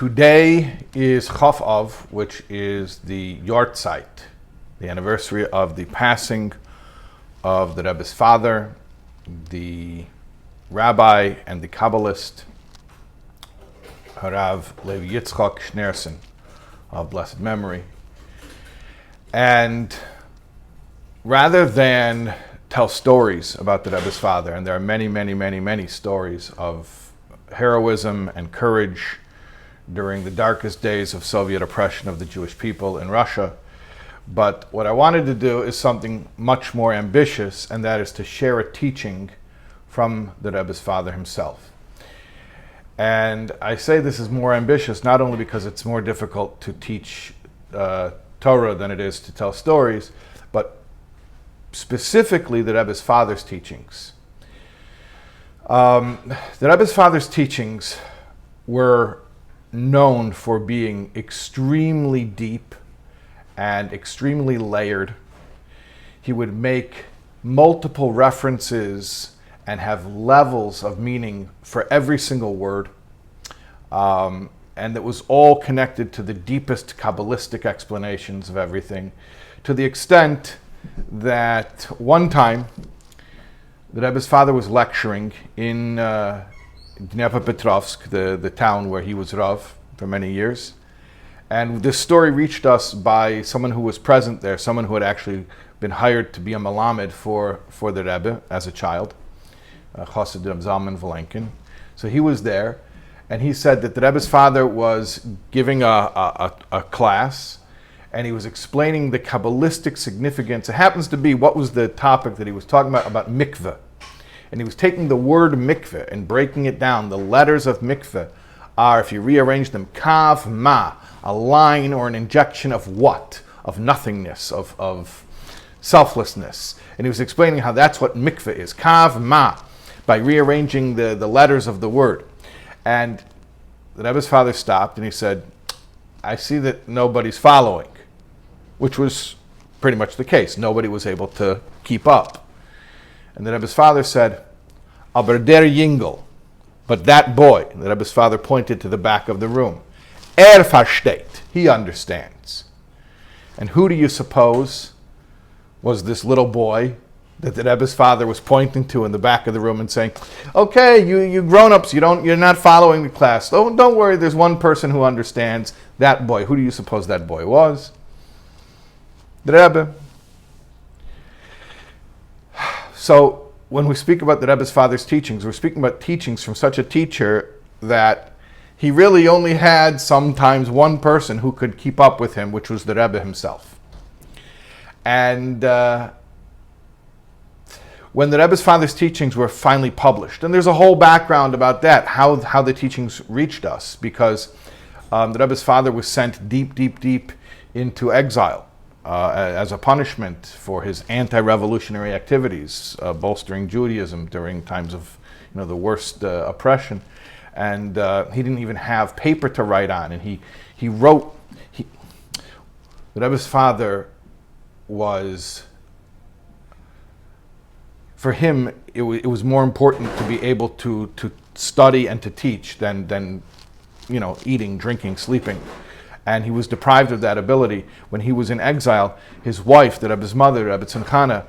Today is Chaf Av, which is the Yahrzeit, the anniversary of the passing of the Rebbe's father, the rabbi and the Kabbalist, Harav Levi Yitzchak Schneerson, of blessed memory. And rather than tell stories about the Rebbe's father, and there are many stories of heroism and courage during the darkest days of Soviet oppression of the Jewish people in Russia. But what I wanted to do is something much more ambitious, and that is to share a teaching from the Rebbe's father himself. And I say this is more ambitious not only because it's more difficult to teach Torah than it is to tell stories, but specifically the Rebbe's father's teachings. The Rebbe's father's teachings were known for being extremely deep and extremely layered. He would make multiple references and have levels of meaning for every single word. And it was all connected to the deepest Kabbalistic explanations of everything, to the extent that one time the Rebbe's father was lecturing in Dnepropetrovsk, the town where he was Rav for many years. And this story reached us by someone who was present there, someone who had actually been hired to be a Melamed for the Rebbe as a child, Chassid Reb Zalman Valenkin. So he was there, and he said that the Rebbe's father was giving a class, and he was explaining the Kabbalistic significance. It happens to be, what was the topic that he was talking about Mikveh. And he was taking the word mikveh and breaking it down. The letters of mikveh are, if you rearrange them, kav ma, a line or an injection of what? Of nothingness, of selflessness. And he was explaining how that's what mikveh is, kav ma, by rearranging the letters of the word. And the Rebbe's father stopped and he said, I see that nobody's following, which was pretty much the case. Nobody was able to keep up. And the Rebbe's father said, Aber der Jingel, but that boy, and the Rebbe's father pointed to the back of the room, versteht, he understands. And who do you suppose was this little boy that the Rebbe's father was pointing to in the back of the room and saying, okay, you grown-ups, you're not following the class. Oh, don't worry, there's one person who understands. That boy, who do you suppose that boy was? The Rebbe. So when we speak about the Rebbe's father's teachings, we're speaking about teachings from such a teacher that he really only had sometimes one person who could keep up with him, which was the Rebbe himself. And when the Rebbe's father's teachings were finally published, and there's a whole background about that, how the teachings reached us, because the Rebbe's father was sent deep into exile as a punishment for his anti-revolutionary activities, bolstering Judaism during times of the worst oppression. And he didn't even have paper to write on. And he wrote, the Rebbe's father was, for him, it was more important to be able to study and to teach than eating, drinking, sleeping. And he was deprived of that ability. When he was in exile, his wife, the Rebbe's mother, Rebbe Tzimchana,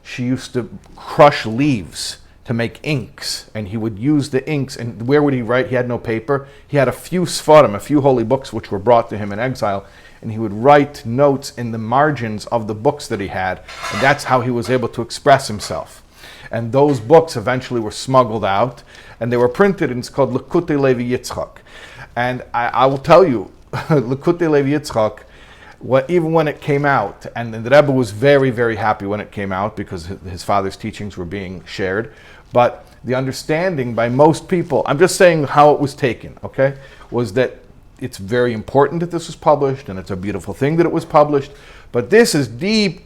she used to crush leaves to make inks. And he would use the inks, and where would he write? He had no paper. He had a few sfarim, a few holy books which were brought to him in exile, and he would write notes in the margins of the books that he had, and that's how he was able to express himself. And those books eventually were smuggled out, and they were printed, and it's called Likutei Levi Yitzchak. And I will tell you, Likutei Levi Yitzchak, even when it came out, and the Rebbe was very happy when it came out because his father's teachings were being shared, but the understanding by most people, I'm just saying how it was taken, okay, was that it's very important that this was published, and it's a beautiful thing that it was published, but this is deep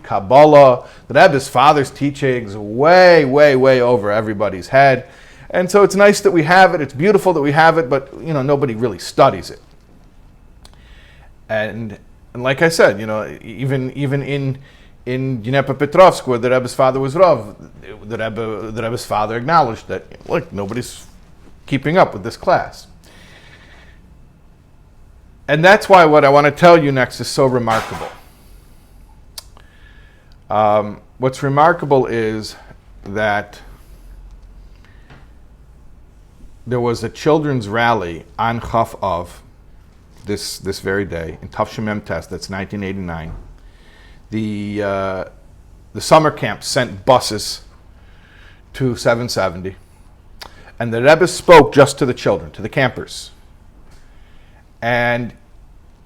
Kabbalah. The Rebbe's father's teachings way over everybody's head. And so it's nice that we have it, it's beautiful that we have it, but nobody really studies it. And like I said, even in Dnepropetrovsk, where the Rebbe's father was Rav, the Rebbe's father acknowledged that, look, nobody's keeping up with this class. And that's why what I want to tell you next is so remarkable. What's remarkable is that there was a children's rally on Chaf Av, this very day, in Tav Shem Mem Tes, that's 1989. The summer camp sent buses to 770, and the Rebbe spoke just to the children, to the campers. And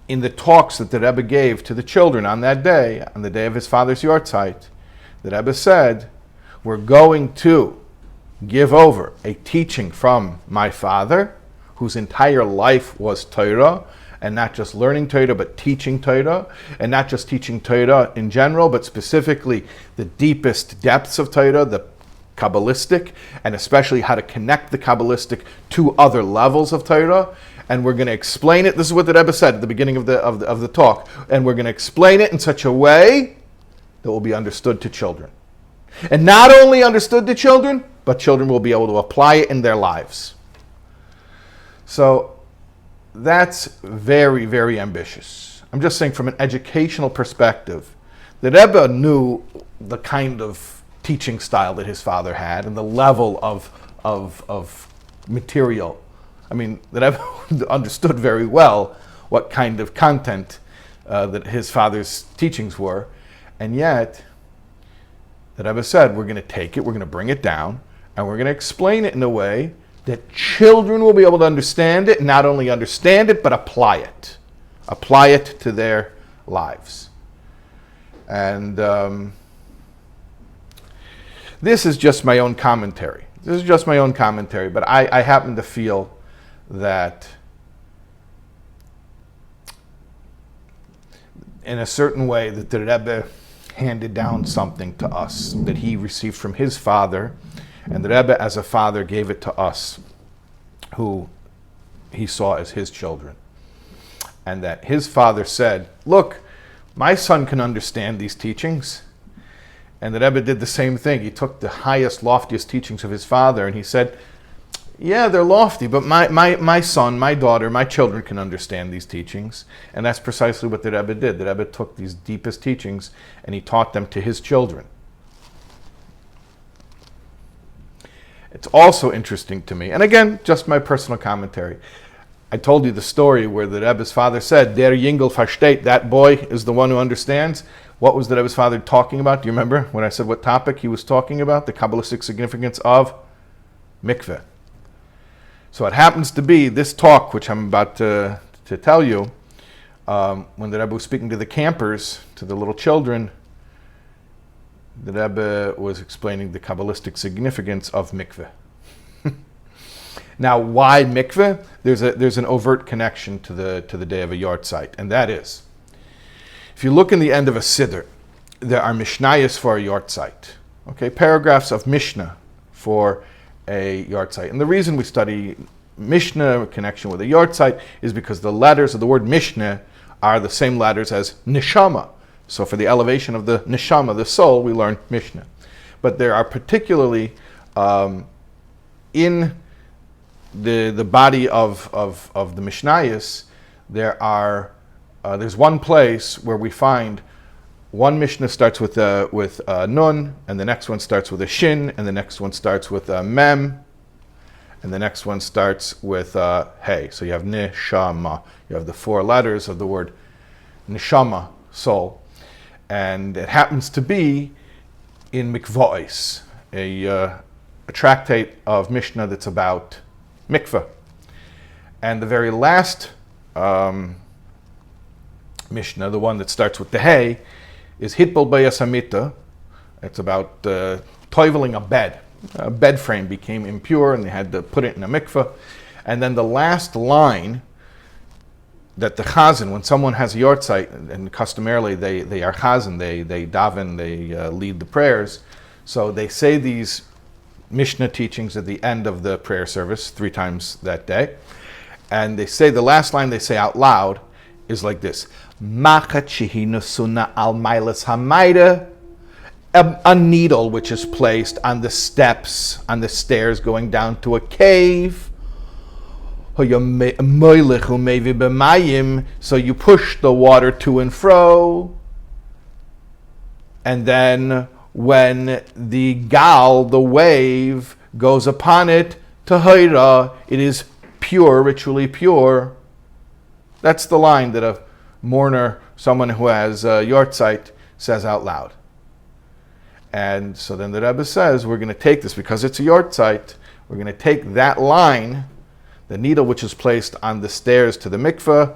in the talks that the Rebbe gave to the children on that day, on the day of his father's Yahrzeit, the Rebbe said, we're going to give over a teaching from my father, whose entire life was Torah, and not just learning Torah, but teaching Torah, and not just teaching Torah in general, but specifically the deepest depths of Torah, the Kabbalistic, and especially how to connect the Kabbalistic to other levels of Torah. And we're going to explain it. This is what the Rebbe said at the beginning of the talk. And we're going to explain it in such a way that will be understood to children. And not only understood to children, but children will be able to apply it in their lives. So that's very, very ambitious. I'm just saying from an educational perspective, the Rebbe knew the kind of teaching style that his father had and the level of material. I mean, the Rebbe understood very well what kind of content that his father's teachings were. And yet, the Rebbe said, we're going to take it, we're going to bring it down, and we're going to explain it in a way that children will be able to understand it, and not only understand it, but apply it. Apply it to their lives. And this is just my own commentary. But I happen to feel that in a certain way that the Rebbe handed down something to us that he received from his father, and the Rebbe as a father gave it to us, who he saw as his children. And that his father said, look, my son can understand these teachings. And the Rebbe did the same thing. He took the highest, loftiest teachings of his father, and he said, yeah, they're lofty, but my son, my daughter, my children can understand these teachings. And that's precisely what the Rebbe did. The Rebbe took these deepest teachings and he taught them to his children. It's also interesting to me, and again, just my personal commentary. I told you the story where the Rebbe's father said, Der Jingel versteht, that boy is the one who understands. What was the Rebbe's father talking about? Do you remember when I said what topic he was talking about? The Kabbalistic significance of Mikveh. So it happens to be this talk, which I'm about to tell you, when the Rebbe was speaking to the campers, to the little children, the Rebbe was explaining the Kabbalistic significance of Mikveh. Now, why Mikveh? There's an overt connection to the day of a Yahrzeit, and that is, if you look in the end of a Siddur, there are Mishnayos for a Yahrzeit, okay, paragraphs of Mishnah for a Yahrzeit. And the reason we study Mishnah in connection with a Yahrzeit is because the letters of the word Mishnah are the same letters as Neshama. So for the elevation of the Neshama, the soul, we learn Mishnah. But there are particularly in the body of the Mishnayos, there's one place where we find one Mishnah starts with Nun, and the next one starts with a Shin, and the next one starts with a Mem, and the next one starts with Hey. So you have Neshama. You have the four letters of the word Neshama, soul. And it happens to be in Mikveh, a tractate of Mishnah that's about Mikveh. And the very last Mishnah, the one that starts with the Hey, is Hitbol Bayas Hamita. It's about toiveling a bed. A bed frame became impure and they had to put it in a mikveh. And then the last line that the chazan, when someone has a Yahrzeit, and customarily they are chazan, they daven, they lead the prayers. So they say these Mishnah teachings at the end of the prayer service 3 times that day. And they say, the last line they say out loud is like this: a needle which is placed on the steps, on the stairs going down to a cave. So you push the water to and fro, and then when the gal, the wave, goes upon it, tahira, it is pure, ritually pure. That's the line that a mourner, someone who has Yahrzeit, says out loud. And so then the Rebbe says, we're going to take this, because it's a Yahrzeit, we're going to take that line, the needle which is placed on the stairs to the mikveh,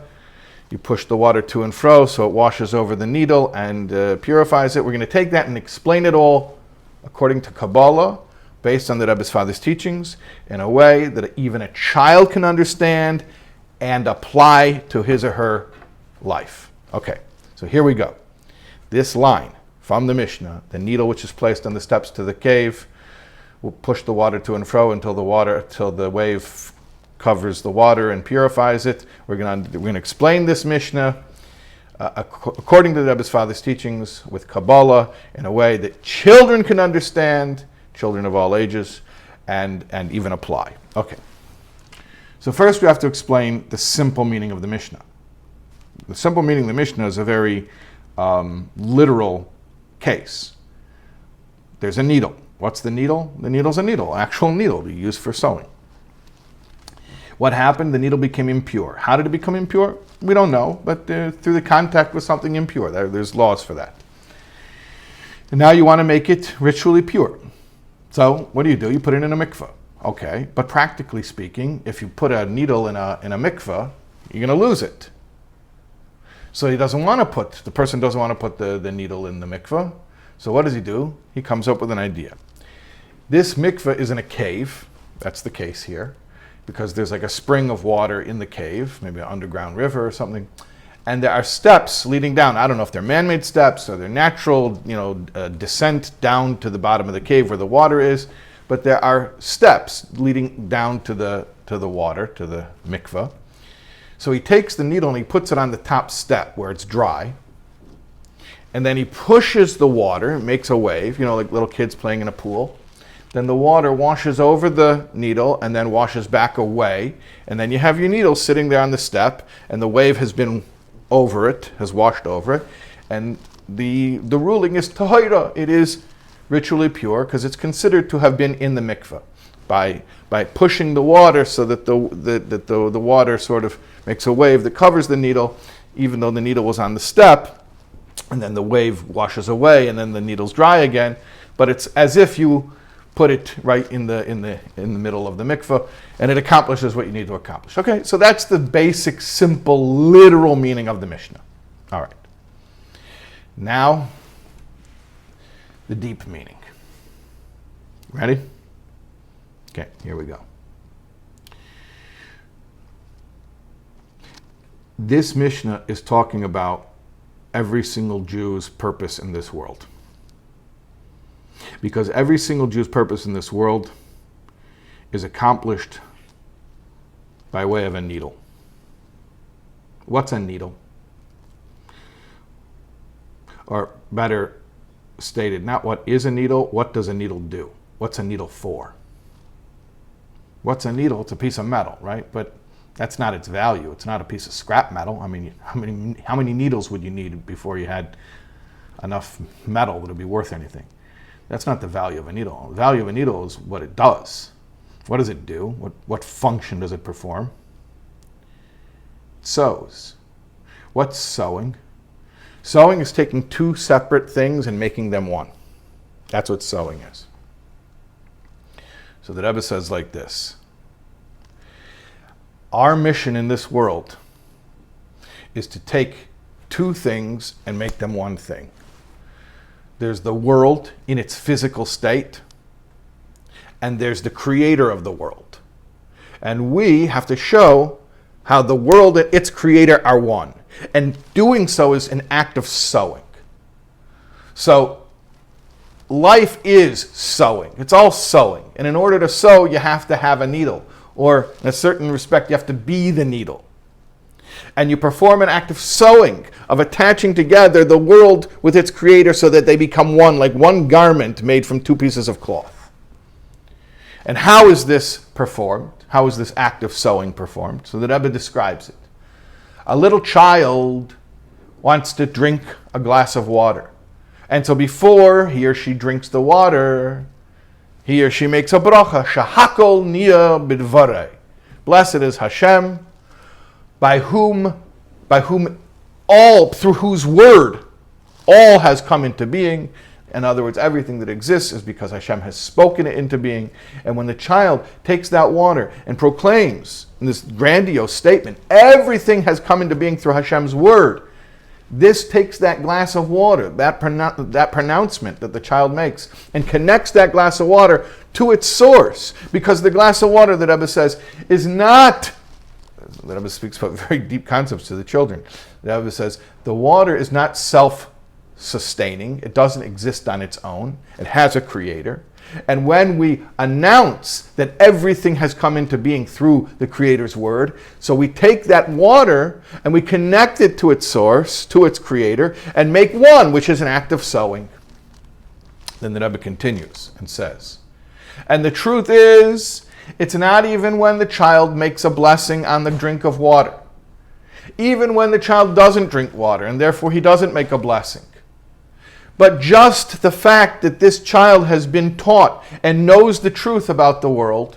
you push the water to and fro so it washes over the needle and purifies it. We're going to take that and explain it all according to Kabbalah, based on the Rebbe's father's teachings, in a way that even a child can understand and apply to his or her life. Okay, so here we go. This line from the Mishnah, the needle which is placed on the steps to the cave, will push the water to and fro until the wave covers the water and purifies it. We're going to explain this Mishnah according to the Rebbe's father's teachings with Kabbalah in a way that children can understand, children of all ages, and even apply. Okay. So first we have to explain the simple meaning of the Mishnah. The simple meaning of the Mishnah is a very literal case. There's a needle. What's the needle? The needle's a needle, actual needle we use for sewing. What happened? The needle became impure. How did it become impure? We don't know, but through the contact with something impure. There's laws for that. And now you want to make it ritually pure. So what do? You put it in a mikvah. Okay, but practically speaking, if you put a needle in a mikvah, you're going to lose it. So the person doesn't want to put the needle in the mikvah. So what does he do? He comes up with an idea. This mikvah is in a cave. That's the case here, because there's like a spring of water in the cave, maybe an underground river or something. And there are steps leading down. I don't know if they're man-made steps or they're natural, descent down to the bottom of the cave where the water is. But there are steps leading down to the water, to the mikveh. So he takes the needle and he puts it on the top step where it's dry. And then he pushes the water, makes a wave, like little kids playing in a pool. Then the water washes over the needle and then washes back away. And then you have your needle sitting there on the step, and the wave has been over it, has washed over it. And the ruling is tahira. It is ritually pure because it's considered to have been in the mikveh by pushing the water so that the water sort of makes a wave that covers the needle, even though the needle was on the step, and then the wave washes away, and then the needle's dry again. But it's as if you put it right in the middle of the mikveh, and it accomplishes what you need to accomplish. Okay, so that's the basic, simple, literal meaning of the Mishnah. All right. Now, the deep meaning. Ready? Okay, here we go. This Mishnah is talking about every single Jew's purpose in this world. Because every single Jew's purpose in this world is accomplished by way of a needle. What's a needle? Or better stated, not what is a needle, what does a needle do? What's a needle for? What's a needle? It's a piece of metal, right? But that's not its value. It's not a piece of scrap metal. I mean, how many needles would you need before you had enough metal that would be worth anything? That's not the value of a needle. The value of a needle is what it does. What does it do? What function does it perform? It sews. What's sewing? Sewing is taking two separate things and making them one. That's what sewing is. So the Rebbe says like this. Our mission in this world is to take two things and make them one thing. There's the world in its physical state, and there's the creator of the world. And we have to show how the world and its creator are one. And doing so is an act of sewing. So life is sewing. It's all sewing. And in order to sew, you have to have a needle. Or in a certain respect, you have to be the needle. And you perform an act of sewing, of attaching together the world with its creator so that they become one, like one garment made from two pieces of cloth. And how is this performed? How is this act of sowing performed? So the Rebbe describes it. A little child wants to drink a glass of water. And so before he or she drinks the water, he or she makes a bracha, shahakol nia bidvarei. Blessed is Hashem, by whom all, through whose word, all has come into being. In other words, everything that exists is because Hashem has spoken it into being. And when the child takes that water and proclaims in this grandiose statement, everything has come into being through Hashem's word, this takes that glass of water, that pronouncement that the child makes, and connects that glass of water to its source. Because the glass of water, the Rebbe says, is not, the Rebbe speaks about very deep concepts to the children. The Rebbe says, the water is not self-sustaining. It doesn't exist on its own. It has a creator. And when we announce that everything has come into being through the Creator's word, so we take that water and we connect it to its source, to its creator, and make one, which is an act of sowing. Then the Rebbe continues and says, and the truth is, it's not even when the child makes a blessing on the drink of water. Even when the child doesn't drink water, and therefore he doesn't make a blessing. But just the fact that this child has been taught and knows the truth about the world,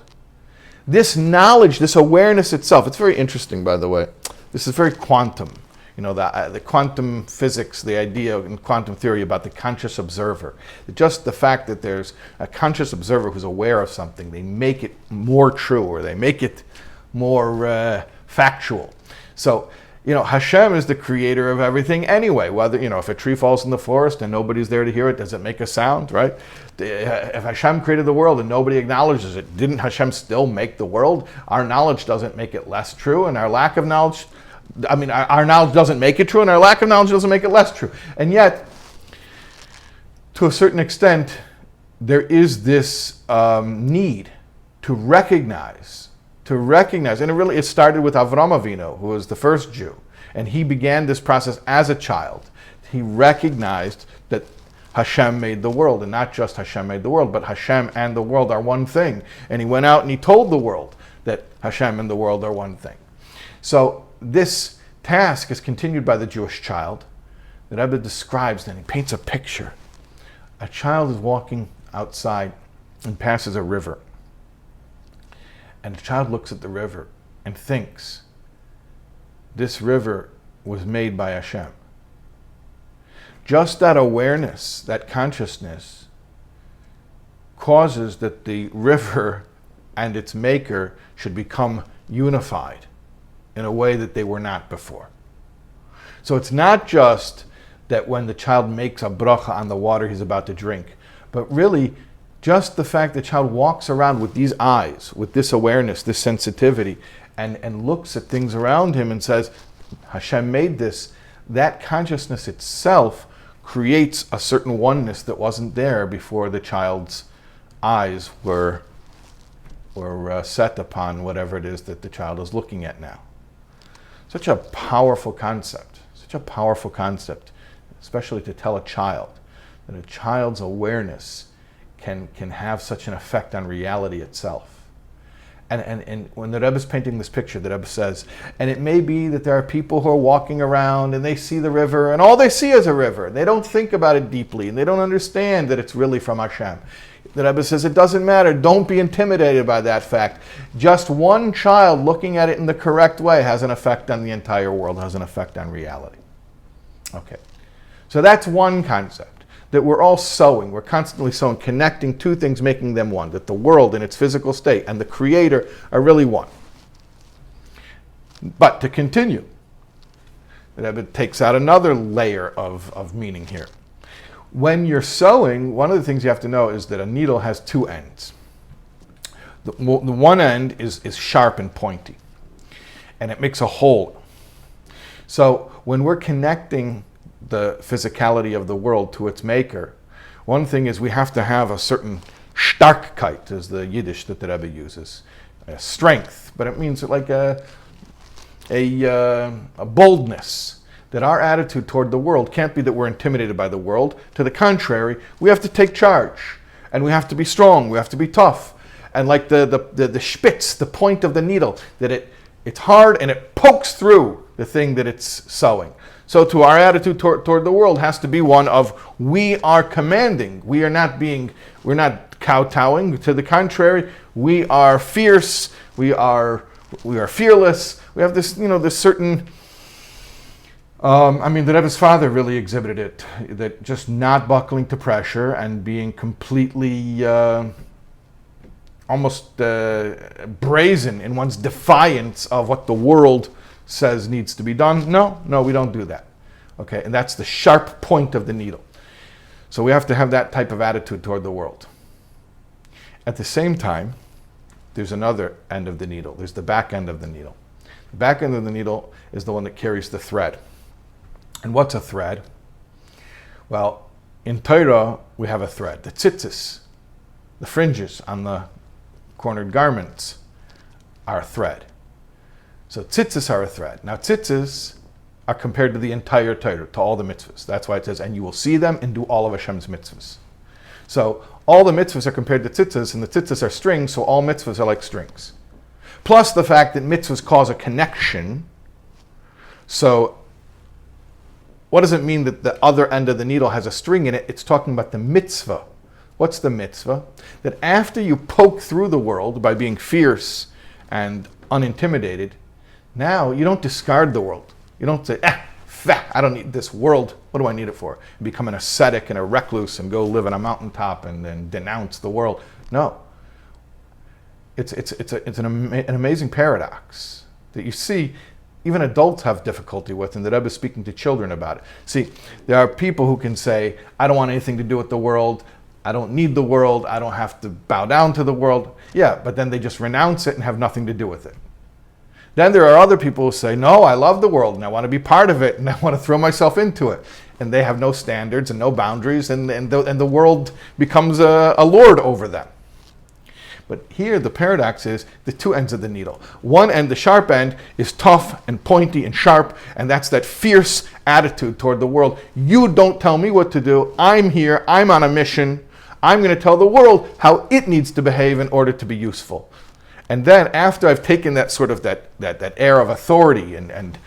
this knowledge, this awareness itself, it's very interesting, by the way. This is very quantum. You know, the quantum physics, the idea in quantum theory about the conscious observer. Just the fact that there's a conscious observer who's aware of something, they make it more true, or they make it more factual. So, you know, Hashem is the creator of everything anyway. Whether, you know, if a tree falls in the forest and nobody's there to hear it, does it make a sound, right? If Hashem created the world and nobody acknowledges it, didn't Hashem still make the world? Our knowledge doesn't make it less true, and our lack of knowledge, our knowledge doesn't make it true, and our lack of knowledge doesn't make it less true. And yet, to a certain extent, there is this need to recognize, and it started with Avram Avinu, who was the first Jew, and he began this process as a child. He recognized that Hashem made the world, and not just Hashem made the world, but Hashem and the world are one thing. And he went out and he told the world that Hashem and the world are one thing. So this task is continued by the Jewish child. The Rebbe describes, then he paints a picture. A child is walking outside and passes a river. And the child looks at the river and thinks, this river was made by Hashem. Just that awareness, that consciousness, causes that the river and its maker should become unified in a way that they were not before. So it's not just that when the child makes a bracha on the water he's about to drink, but really just the fact that the child walks around with these eyes, with this awareness, this sensitivity, and looks at things around him and says, Hashem made this, that consciousness itself creates a certain oneness that wasn't there before the child's eyes were set upon whatever it is that the child is looking at now. Such a powerful concept, especially to tell a child that a child's awareness can have such an effect on reality itself. And when the Rebbe is painting this picture, the Rebbe says, and it may be that there are people who are walking around and they see the river and all they see is a river. They don't think about it deeply and they don't understand that it's really from Hashem. The Rebbe says it doesn't matter. Don't be intimidated by that fact. Just one child looking at it in the correct way has an effect on the entire world, has an effect on reality. Okay, so that's one concept. That we're all sowing, we're constantly sowing, connecting two things, making them one. That the world in its physical state and the Creator are really one. But to continue, the Rebbe takes out another layer of meaning here. When you're sowing, one of the things you have to know is that a needle has two ends. The one end is sharp and pointy, and it makes a hole. So when we're connecting the physicality of the world to its maker, one thing is we have to have a certain Starkkeit, is the Yiddish that the Rebbe uses, strength, but it means like a boldness, that our attitude toward the world can't be that we're intimidated by the world. To the contrary, we have to take charge, and we have to be strong, we have to be tough. and like the spitz, the point of the needle, that it's hard and it pokes through the thing that it's sewing. So to our attitude toward the world has to be one of, we are commanding. We're not kowtowing. To the contrary, we are fierce. We are fearless. We have this, this certain. The Rebbe's father really exhibited it, that just not buckling to pressure and being completely, almost brazen in one's defiance of what the world says needs to be done. No, we don't do that. Okay, and that's the sharp point of the needle. So we have to have that type of attitude toward the world. At the same time, there's another end of the needle. There's the back end of the needle. The back end of the needle is the one that carries the thread. And what's a thread? Well, in Torah, we have a thread. The tzitzis, the fringes on the cornered garments, are a thread. So tzitzis are a thread. Now tzitzis are compared to the entire Torah, to all the mitzvahs. That's why it says, and you will see them and do all of Hashem's mitzvahs. So all the mitzvahs are compared to tzitzis, and the tzitzis are strings, so all mitzvahs are like strings. Plus the fact that mitzvahs cause a connection. So what does it mean that the other end of the needle has a string in it? It's talking about the mitzvah. What's the mitzvah? That after you poke through the world by being fierce and unintimidated, now you don't discard the world. You don't say, I don't need this world. What do I need it for? And become an ascetic and a recluse and go live on a mountaintop and then denounce the world. No. It's an amazing paradox that you see even adults have difficulty with, and the Rebbe is speaking to children about it. See, there are people who can say, I don't want anything to do with the world. I don't need the world. I don't have to bow down to the world. Yeah, but then they just renounce it and have nothing to do with it. Then there are other people who say, no, I love the world and I want to be part of it and I want to throw myself into it. And they have no standards and no boundaries, and the world becomes a lord over them. But here the paradox is the two ends of the needle. One end, the sharp end, is tough and pointy and sharp, and that's that fierce attitude toward the world. You don't tell me what to do. I'm here. I'm on a mission. I'm going to tell the world how it needs to behave in order to be useful. And then after I've taken that sort of that air of authority and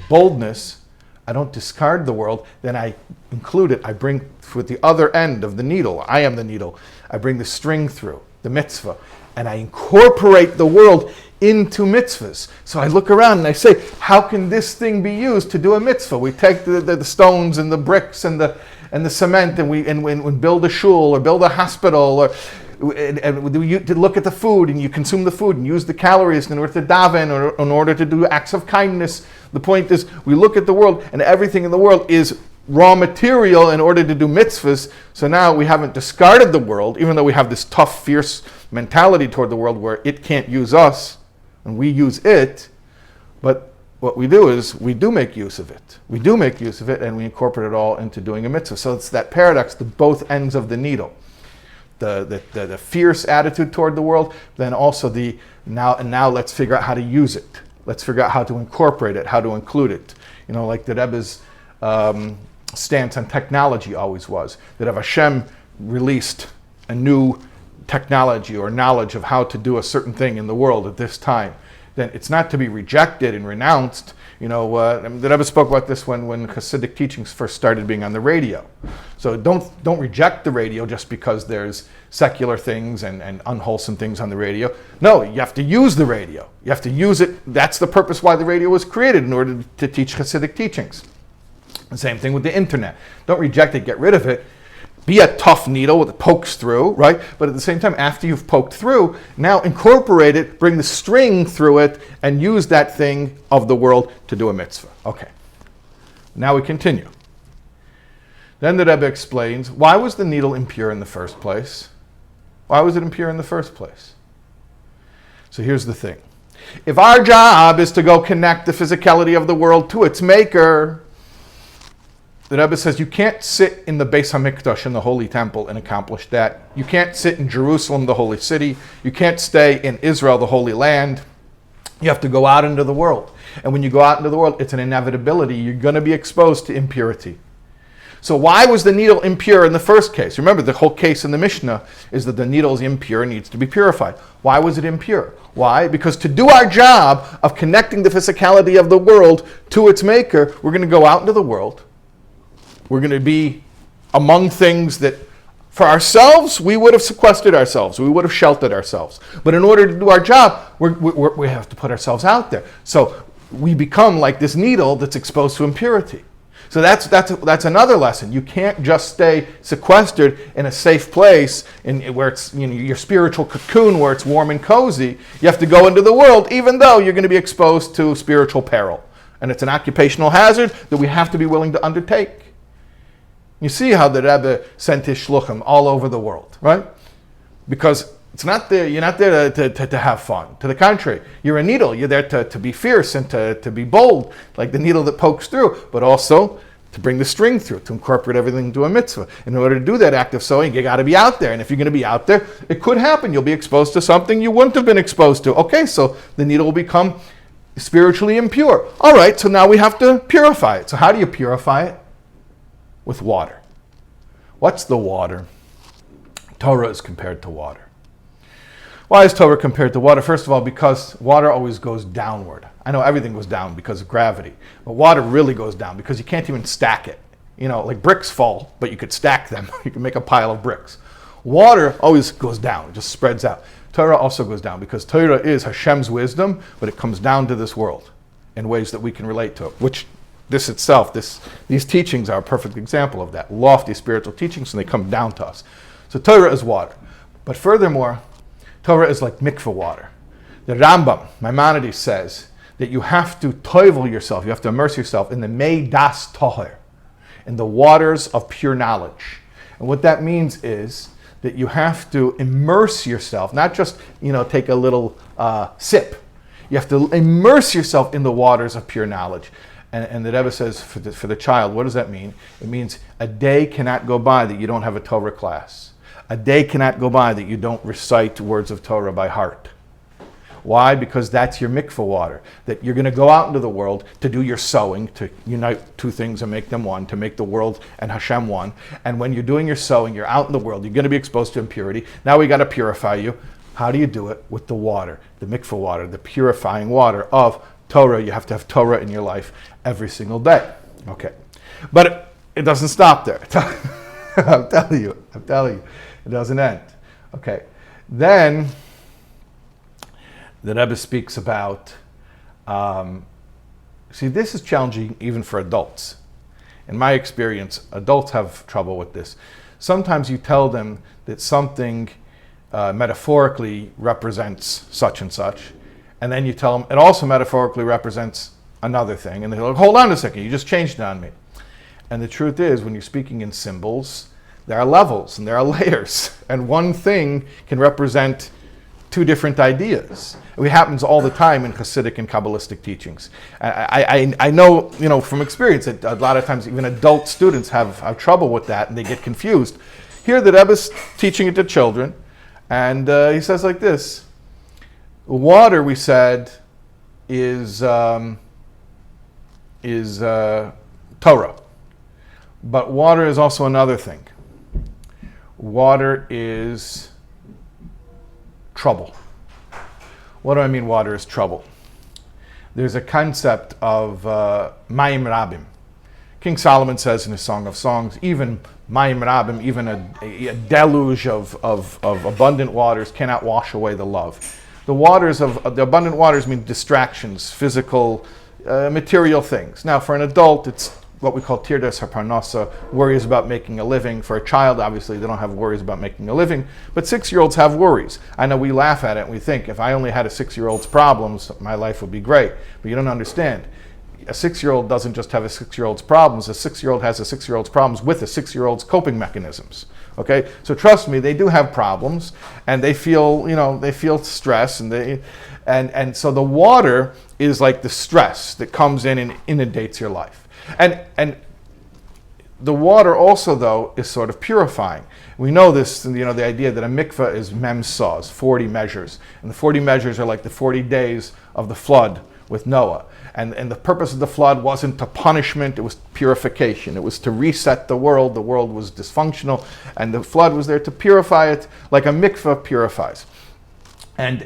boldness, I don't discard the world. Then I include it. I bring with the other end of the needle. I am the needle. I bring the string through, the mitzvah, and I incorporate the world into mitzvahs. So I look around and I say, how can this thing be used to do a mitzvah? We take the stones and the bricks and the cement and we build a shul or build a hospital, or you look at the food and you consume the food and use the calories in order to daven or in order to do acts of kindness. The point is, we look at the world and everything in the world is raw material in order to do mitzvahs. So now we haven't discarded the world, even though we have this tough, fierce mentality toward the world where it can't use us and we use it. But what we do is we do make use of it. We do make use of it and we incorporate it all into doing a mitzvah. So it's that paradox, the both ends of the needle. The fierce attitude toward the world, then also now let's figure out how to use it. Let's figure out how to incorporate it, how to include it. Like the Rebbe's stance on technology always was, that if Hashem released a new technology or knowledge of how to do a certain thing in the world at this time, then it's not to be rejected and renounced. The Rebbe spoke about this when Hasidic teachings first started being on the radio. So don't reject the radio just because there's secular things and unwholesome things on the radio. No, you have to use the radio. You have to use it. That's the purpose why the radio was created, in order to teach Hasidic teachings. The same thing with the internet. Don't reject it, get rid of it. Be a tough needle that pokes through, right? But at the same time, after you've poked through, now incorporate it, bring the string through it, and use that thing of the world to do a mitzvah. Okay. Now we continue. Then the Rebbe explains, why was the needle impure in the first place? Why was it impure in the first place? So here's the thing. If our job is to go connect the physicality of the world to its maker, the Rebbe says you can't sit in the Beis HaMikdash in the Holy Temple and accomplish that. You can't sit in Jerusalem, the holy city. You can't stay in Israel, the Holy Land. You have to go out into the world. And when you go out into the world, it's an inevitability. You're going to be exposed to impurity. So why was the needle impure in the first case? Remember, the whole case in the Mishnah is that the needle is impure and needs to be purified. Why was it impure? Why? Because to do our job of connecting the physicality of the world to its maker, we're going to go out into the world. We're going to be among things that for ourselves, we would have sequestered ourselves. We would have sheltered ourselves. But in order to do our job, we have to put ourselves out there. So we become like this needle that's exposed to impurity. So that's another lesson. You can't just stay sequestered in a safe place where it's your spiritual cocoon where it's warm and cozy. You have to go into the world even though you're going to be exposed to spiritual peril. And it's an occupational hazard that we have to be willing to undertake. You see how the Rebbe sent his shluchim all over the world, right? Because you're not there to have fun. To the contrary, you're a needle. You're there to be fierce and to be bold, like the needle that pokes through, but also to bring the string through, to incorporate everything into a mitzvah. In order to do that act of sewing, you got to be out there. And if you're going to be out there, it could happen. You'll be exposed to something you wouldn't have been exposed to. Okay, so the needle will become spiritually impure. All right, so now we have to purify it. So how do you purify it? With water. What's the water? Torah is compared to water. Why is Torah compared to water? First of all, because water always goes downward. I know everything goes down because of gravity, but water really goes down because you can't even stack it. Like bricks fall, but you could stack them. You can make a pile of bricks. Water always goes down, it just spreads out. Torah also goes down because Torah is Hashem's wisdom, but it comes down to this world in ways that we can relate to it, which these teachings are a perfect example of that. Lofty spiritual teachings, and they come down to us. So Torah is water. But furthermore, Torah is like mikveh water. The Rambam, Maimonides, says that you have to toivel yourself, you have to immerse yourself in the mei das toher, in the waters of pure knowledge. And what that means is that you have to immerse yourself, not just take a little sip. You have to immerse yourself in the waters of pure knowledge. And the Rebbe says for the child, what does that mean? It means a day cannot go by that you don't have a Torah class. A day cannot go by that you don't recite words of Torah by heart. Why? Because that's your mikveh water. That you're going to go out into the world to do your sewing, to unite two things and make them one, to make the world and Hashem one. And when you're doing your sewing, you're out in the world, you're going to be exposed to impurity. Now we got to purify you. How do you do it? With the water, the mikveh water, the purifying water of Torah. You have to have Torah in your life every single day. Okay. But it doesn't stop there. I'm telling you. It doesn't end. Okay. Then the Rebbe speaks about, this is challenging even for adults. In my experience, adults have trouble with this. Sometimes you tell them that something metaphorically represents such and such, and then you tell them it also metaphorically represents another thing, and they're like, hold on a second, you just changed it on me. And the truth is, when you're speaking in symbols, there are levels and there are layers, and one thing can represent two different ideas. It happens all the time in Hasidic and Kabbalistic teachings. I know, from experience that a lot of times even adult students have trouble with that and they get confused. Here the Rebbe's teaching it to children, and he says like this: water, we said, is Torah, but water is also another thing. Water is trouble. What do I mean water is trouble? There's a concept of Mayim Rabim. King Solomon says in his Song of Songs, even Mayim Rabim, even a deluge of abundant waters cannot wash away the love. The abundant waters mean distractions, physical, material things. Now for an adult, it's what we call tirdas haparnasa, worries about making a living. For a child, obviously, they don't have worries about making a living, but 6-year-olds have worries. I know we laugh at it and we think, if I only had a 6-year-old's problems, my life would be great. But you don't understand. A 6-year-old doesn't just have a 6-year-old's problems. A 6-year-old has a 6-year-old's problems with a 6-year-old's coping mechanisms. Okay, so trust me, they do have problems, and they feel stress, and so the water is like the stress that comes in and inundates your life. And the water also, though, is sort of purifying. We know this, the idea that a mikveh is mem saws, 40 measures. And the 40 measures are like the 40 days of the flood with Noah. And the purpose of the flood wasn't to punishment, it was purification. It was to reset the world. The world was dysfunctional, and the flood was there to purify it, like a mikveh purifies. And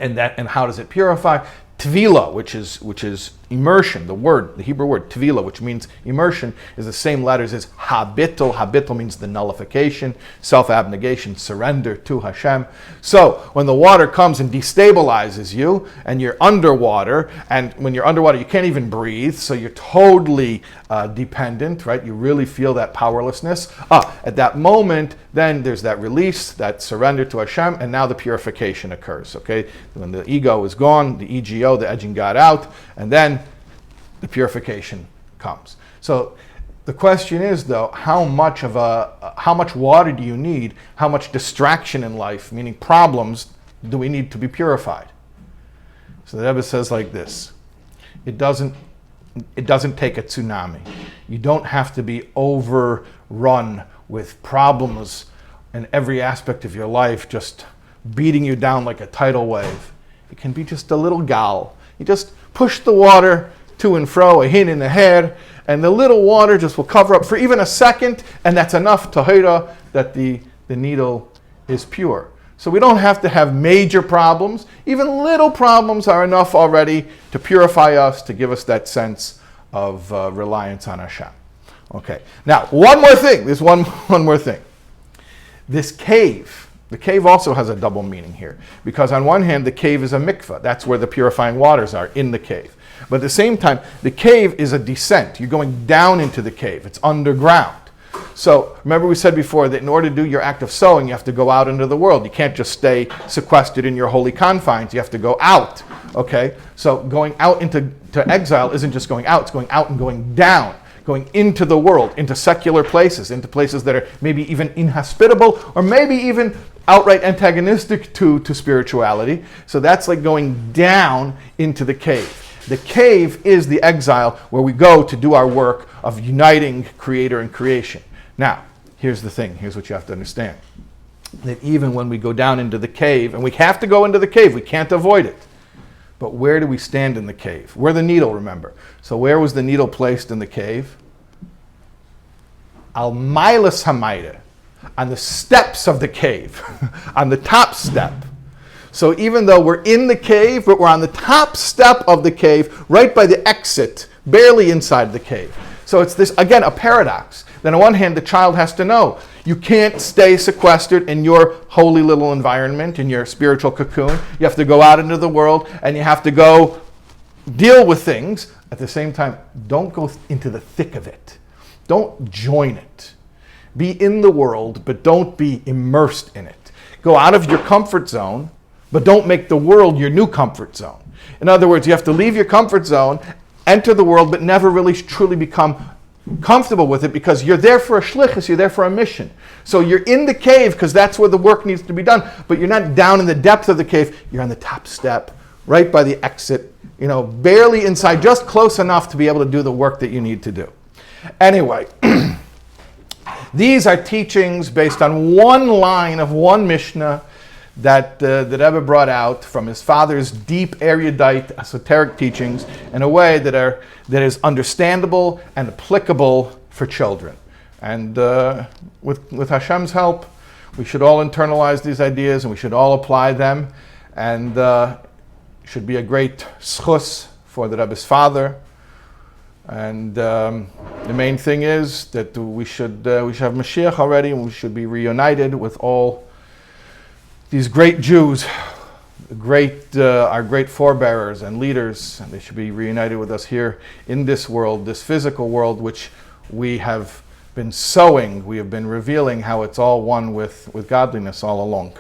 how does it purify? Tvila, which is immersion, the Hebrew word tvila, which means immersion, is the same letters as habitul. Habitul means the nullification, self-abnegation, surrender to Hashem. So when the water comes and destabilizes you, and you're underwater, and when you're underwater you can't even breathe, so you're totally dependent, right? You really feel that powerlessness. At that moment, then there's that release, that surrender to Hashem, and now the purification occurs, okay? When the ego is gone, the ego, the edging got out, and then the purification comes. So the question is, though, how much water do you need? How much distraction in life, meaning problems, do we need to be purified? So the Rebbe says like this: it doesn't take a tsunami. You don't have to be overrun with problems in every aspect of your life, just beating you down like a tidal wave. It can be just a little gal. You just push the water to and fro, a hin and a her, and the little water just will cover up for even a second, and that's enough to hira that the needle is pure. So we don't have to have major problems. Even little problems are enough already to purify us, to give us that sense of reliance on Hashem. Okay, now one more thing. There's one more thing. This cave. The cave also has a double meaning here, because on one hand, the cave is a mikvah. That's where the purifying waters are, in the cave. But at the same time, the cave is a descent. You're going down into the cave. It's underground. So remember we said before that in order to do your act of sowing, you have to go out into the world. You can't just stay sequestered in your holy confines. You have to go out. Okay? So going out into exile isn't just going out. It's going out and going down. Going into the world, into secular places, into places that are maybe even inhospitable, or maybe even outright antagonistic to spirituality. So that's like going down into the cave. The cave is the exile where we go to do our work of uniting Creator and creation. Now, here's the thing. Here's what you have to understand. That even when we go down into the cave, and we have to go into the cave, we can't avoid it. But where do we stand in the cave? We're the needle, remember. So where was the needle placed in the cave? Al Mailas Hamayre, on the steps of the cave, on the top step. So even though we're in the cave, but we're on the top step of the cave, right by the exit, barely inside the cave. So it's this, again, a paradox. Then on one hand, the child has to know, you can't stay sequestered in your holy little environment, in your spiritual cocoon. You have to go out into the world, and you have to go deal with things. At the same time, don't go into the thick of it. Don't join it. Be in the world, but don't be immersed in it. Go out of your comfort zone, but don't make the world your new comfort zone. In other words, you have to leave your comfort zone, enter the world, but never really truly become comfortable with it, because you're there for a shlichus, you're there for a mission. So you're in the cave because that's where the work needs to be done, but you're not down in the depth of the cave. You're on the top step, right by the exit, barely inside, just close enough to be able to do the work that you need to do. Anyway, these are teachings based on one line of one Mishnah that Rebbe brought out from his father's deep, erudite, esoteric teachings in a way that is understandable and applicable for children. And with Hashem's help, we should all internalize these ideas and we should all apply them. And it should be a great schus for the Rebbe's father. And the main thing is that we should have Mashiach already, and we should be reunited with all these great Jews, our great forebearers and leaders, and they should be reunited with us here in this world, this physical world, which we have been sowing, we have been revealing how it's all one with godliness all along.